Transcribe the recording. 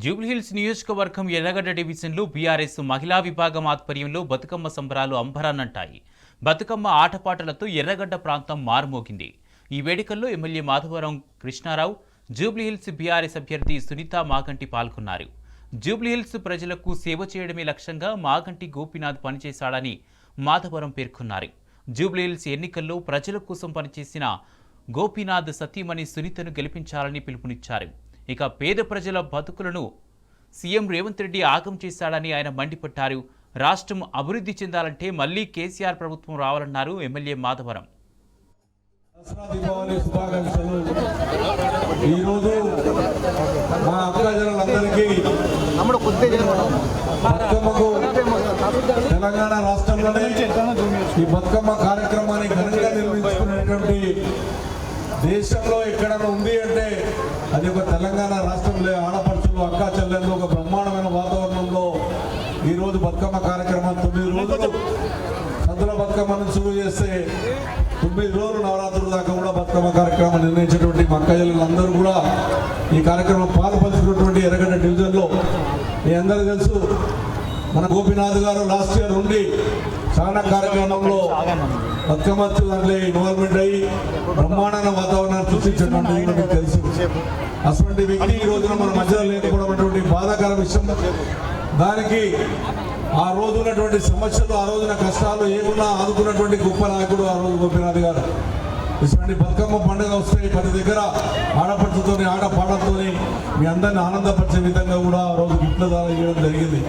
జూబ్లీహిల్స్ నియోజకవర్గం ఎర్రగడ్డ డివిజన్లో బీఆర్ఎస్ మహిళా విభాగం ఆధ్వర్యంలో బతుకమ్మ సంబరాలు అంబరాన్నంటాయి. బతుకమ్మ ఆటపాటలతో ఎర్రగడ్డ ప్రాంతం మారుమోగింది. ఈ వేడుకల్లో ఎమ్మెల్యే మాధవరం కృష్ణారావు, జూబ్లీహిల్స్ బీఆర్ఎస్ అభ్యర్థి సునీత మాగంటి పాల్గొన్నారు. జూబ్లీహిల్స్ ప్రజలకు సేవ చేయడమే లక్ష్యంగా మాగంటి గోపీనాథ్ పనిచేశాడని మాధవరం పేర్కొన్నారు. జూబ్లీహిల్స్ ఎన్నికల్లో ప్రజల కోసం పనిచేసిన గోపీనాథ్ సతీమణి సునీతను గెలిపించాలని పిలుపునిచ్చారు. ఇక పేద ప్రజల బతుకులను సీఎం రేవంత్ రెడ్డి ఆగం చేశాడని ఆయన మండిపడ్డారు. రాష్ట్రం అభివృద్ధి చెందాలంటే మళ్లీ కేసీఆర్ ప్రభుత్వం రావాలన్నారు ఎమ్మెల్యే మాధవరం. తెలంగాణ రాష్ట్రంలోనే ఈ బతుకమ్మ కార్యక్రమాన్ని ఘనంగా నిర్వహించుకునేటువంటి దేశంలో ఎక్కడైనా ఉంది అంటే అది ఒక తెలంగాణ రాష్ట్రంలో ఆడపడుచులు అక్కా చెల్లెళ్ళు ఒక బ్రహ్మాండమైన వాతావరణంలో ఈరోజు బతుకమ్మ కార్యక్రమం 9 రోజులు సద్దుల బతుకమ్మను శురు చేస్తే 9 రోజులు నవరాత్రుల దాకా కూడా బతుకమ్మ కార్యక్రమం నిర్ణయించినటువంటి మా అక్క చెల్లెళ్ళందరూ కూడా ఈ కార్యక్రమం పాల్పంచుకున్నటువంటి ఎర్రగడ్డ డివిజన్లో మీ అందరూ తెలుసు. మన గోపీనాథ్ గారు లాస్ట్ ఇయర్ ఉండి చాలా కార్యక్రమంలో బతుకమ్మ దాంట్లో ఇన్వాల్వ్మెంట్ అయ్యి బ్రహ్మాండ వాతావరణాన్ని సృష్టించినటువంటి మీకు తెలుసు. అటువంటి వ్యక్తి ఈ రోజున మన మధ్యలో లేకపోవడం బాధాకర విషయం. దానికి ఆ రోజు ఉన్నటువంటి సమస్యలు, ఆ రోజున కష్టాలు ఏమున్నా ఆదుకున్నటువంటి గొప్ప నాయకుడు ఆ రోజు గోపీనాథ్ గారు. ఇటువంటి బతుకమ్మ పండుగ వస్తే ప్రతి దగ్గర ఆడపడుచుతోని ఆడపాటలతోని మీ అందరిని ఆనందపరిచే విధంగా కూడా ఆ రోజు గిఫ్ట్ల ద్వారా ఇవ్వడం జరిగింది.